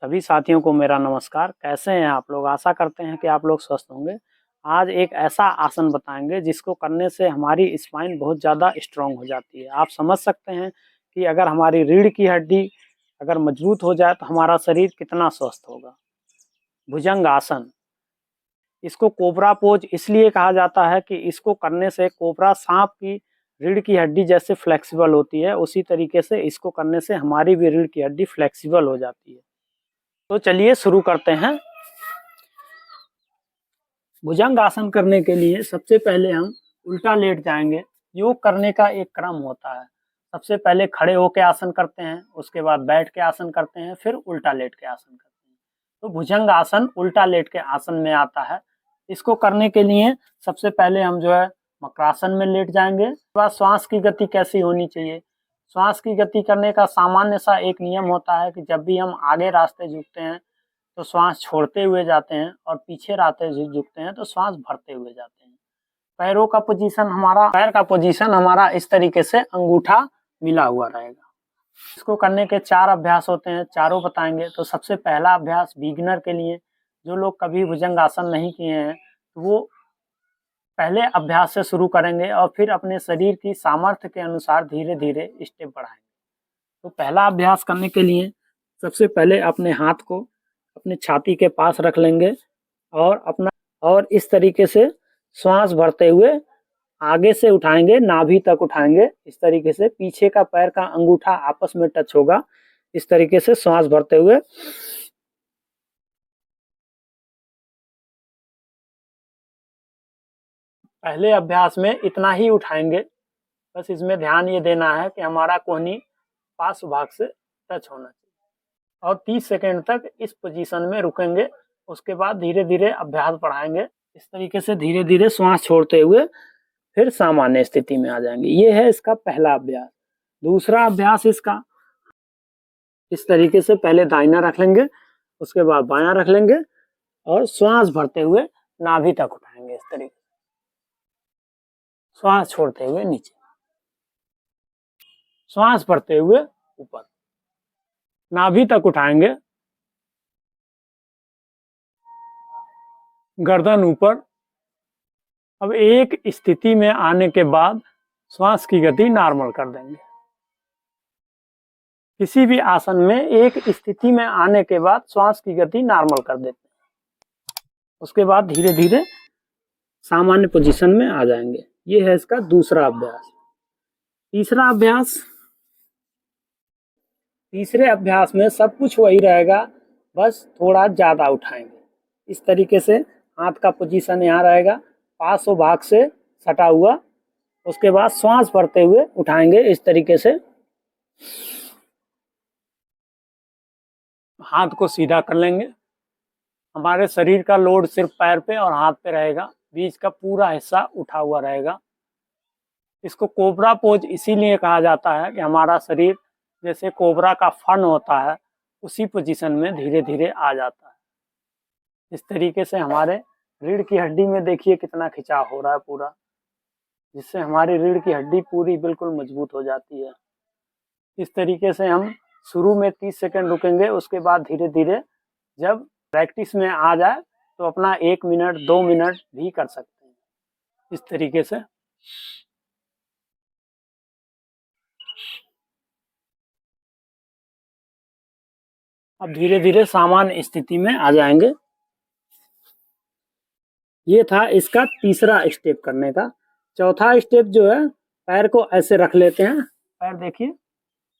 सभी साथियों को मेरा नमस्कार। कैसे हैं आप लोग? आशा करते हैं कि आप लोग स्वस्थ होंगे। आज एक ऐसा आसन बताएंगे जिसको करने से हमारी स्पाइन बहुत ज़्यादा स्ट्रांग हो जाती है। आप समझ सकते हैं कि अगर हमारी रीढ़ की हड्डी अगर मजबूत हो जाए तो हमारा शरीर कितना स्वस्थ होगा। भुजंग आसन, इसको कोबरा पोज इसलिए कहा जाता है कि इसको करने से कोबरा सांप की रीढ़ की हड्डी जैसे फ्लेक्सिबल होती है, उसी तरीके से इसको करने से हमारी भी रीढ़ की हड्डी फ्लेक्सिबल हो जाती है। तो चलिए शुरू करते हैं। भुजंग आसन करने के लिए सबसे पहले हम उल्टा लेट जाएंगे। योग करने का एक क्रम होता है। सबसे पहले खड़े होकर आसन करते हैं, उसके बाद बैठ के आसन करते हैं, फिर उल्टा लेट के आसन करते हैं। तो भुजंग आसन उल्टा लेट के आसन में आता है। इसको करने के लिए सबसे पहले हम जो है मकरासन में लेट जाएंगे। उसके बाद श्वास की गति कैसी होनी चाहिए? श्वास की गति करने का सामान्य सा एक नियम होता है कि जब भी हम आगे रास्ते झुकते हैं तो श्वास छोड़ते हुए जाते हैं और पीछे रास्ते झुकते हैं तो श्वास भरते हुए जाते हैं। पैरों का पोजीशन पैर का पोजीशन हमारा इस तरीके से अंगूठा मिला हुआ रहेगा। इसको करने के 4 अभ्यास होते हैं, चारों बताएंगे। तो सबसे पहला अभ्यास बिगिनर के लिए, जो लोग कभी भुजंग आसन नहीं किए हैं तो वो पहले अभ्यास से शुरू करेंगे और फिर अपने शरीर की सामर्थ्य के अनुसार धीरे धीरे स्टेप बढ़ाएंगे। तो पहला अभ्यास करने के लिए सबसे पहले अपने हाथ को अपने छाती के पास रख लेंगे और इस तरीके से श्वास भरते हुए आगे से उठाएंगे, नाभि तक उठाएंगे। इस तरीके से पीछे का पैर का अंगूठा आपस में टच होगा। इस तरीके से श्वास भरते हुए पहले अभ्यास में इतना ही उठाएंगे। बस इसमें ध्यान ये देना है कि हमारा कोहनी पार्श्व भाग से टच होना चाहिए और 30 सेकंड तक इस पोजीशन में रुकेंगे। उसके बाद धीरे धीरे अभ्यास बढ़ाएंगे। इस तरीके से धीरे धीरे श्वास छोड़ते हुए फिर सामान्य स्थिति में आ जाएंगे। ये है इसका पहला अभ्यास। दूसरा अभ्यास इसका इस तरीके से पहले दाहिना रख लेंगे, उसके बाद बायां रख लेंगे और श्वास भरते हुए नाभि तक उठाएंगे। इस तरीके श्वास छोड़ते हुए नीचे, श्वास भरते हुए ऊपर, नाभि तक उठाएंगे, गर्दन ऊपर। अब एक स्थिति में आने के बाद श्वास की गति नॉर्मल कर देंगे। किसी भी आसन में एक स्थिति में आने के बाद श्वास की गति नॉर्मल कर देते हैं। उसके बाद धीरे धीरे सामान्य पोजीशन में आ जाएंगे। ये है इसका दूसरा अभ्यास। तीसरे अभ्यास में सब कुछ वही रहेगा, बस थोड़ा ज्यादा उठाएंगे। इस तरीके से हाथ का पोजीशन यहाँ रहेगा, पार्श्व भाग से सटा हुआ। उसके बाद श्वास भरते हुए उठाएंगे। इस तरीके से हाथ को सीधा कर लेंगे। हमारे शरीर का लोड सिर्फ पैर पे और हाथ पे रहेगा, बीच का पूरा हिस्सा उठा हुआ रहेगा। इसको कोबरा पोज इसीलिए कहा जाता है कि हमारा शरीर जैसे कोबरा का फन होता है उसी पोजीशन में धीरे धीरे आ जाता है। इस तरीके से हमारे रीढ़ की हड्डी में देखिए कितना खिंचाव हो रहा है पूरा, जिससे हमारी रीढ़ की हड्डी पूरी बिल्कुल मजबूत हो जाती है। इस तरीके से हम शुरू में 30 सेकंड रुकेंगे। उसके बाद धीरे धीरे जब प्रैक्टिस में आ जाए तो अपना 1 मिनट 2 मिनट भी कर सकते हैं। इस तरीके से अब धीरे धीरे सामान्य स्थिति में आ जाएंगे। ये था इसका तीसरा स्टेप करने का। चौथा स्टेप जो है, पैर को ऐसे रख लेते हैं। पैर देखिए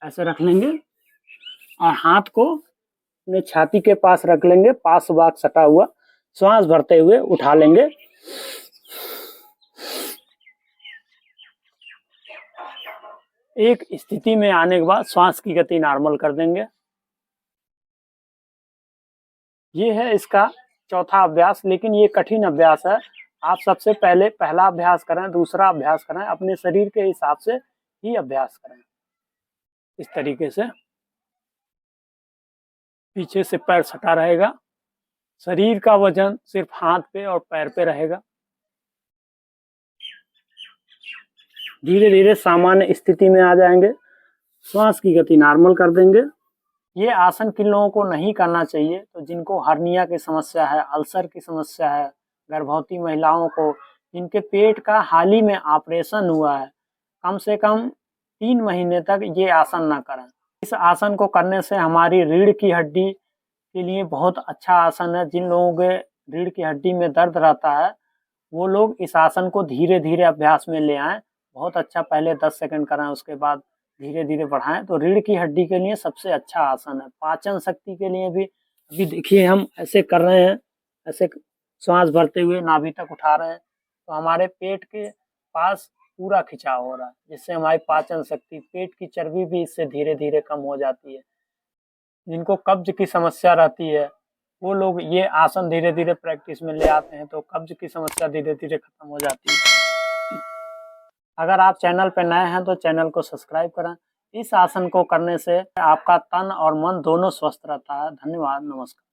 ऐसे रख लेंगे और हाथ को अपने छाती के पास रख लेंगे, पार्श्व भाग सटा हुआ। श्वास भरते हुए उठा लेंगे। एक स्थिति में आने के बाद श्वास की गति नॉर्मल कर देंगे। ये है इसका चौथा अभ्यास, लेकिन ये कठिन अभ्यास है। आप सबसे पहले पहला अभ्यास करें, दूसरा अभ्यास करें, अपने शरीर के हिसाब से ही अभ्यास करें। इस तरीके से पीछे से पैर सटा रहेगा, शरीर का वजन सिर्फ हाथ पे और पैर पे रहेगा। धीरे धीरे सामान्य स्थिति में आ जाएंगे। श्वास की गति नॉर्मल कर देंगे। ये आसन किन लोगों को नहीं करना चाहिए, तो जिनको हर्निया की समस्या है, अल्सर की समस्या है, गर्भवती महिलाओं को, जिनके पेट का हाल ही में ऑपरेशन हुआ है, कम से कम 3 महीने तक ये आसन ना करें। इस आसन को करने से हमारी रीढ़ की हड्डी के लिए बहुत अच्छा आसन है। जिन लोगों के रीढ़ की हड्डी में दर्द रहता है, वो लोग इस आसन को धीरे-धीरे अभ्यास में ले आएँ। बहुत अच्छा पहले 10 सेकंड कराएँ, उसके बाद धीरे-धीरे बढ़ाएँ, तो रीढ़ की हड्डी के लिए सबसे अच्छा आसन है। पाचन शक्ति के लिए भी अभी देखिए हम ऐसे कर रहे हैं, ऐसे श्वास भरते हुए नाभि तक उठा रहे हैं, तो हमारे पेट के पास पूरा खिंचाव हो रहा है, जिससे हमारी पाचन शक्ति, पेट की चर्बी भी इससे धीरे-धीरे कम हो जाती है। जिनको कब्ज़ की समस्या रहती है, वो लोग ये आसन धीरे-धीरे प्रैक्टिस में ले आते हैं, तो कब्ज़ की समस्या धीरे-धीरे खत्म हो जाती है। अगर आप चैनल पे नए हैं तो चैनल को सब्सक्राइब करें। इस आसन को करने से आपका तन और मन दोनों स्वस्थ रहता है। धन्यवाद, नमस्कार।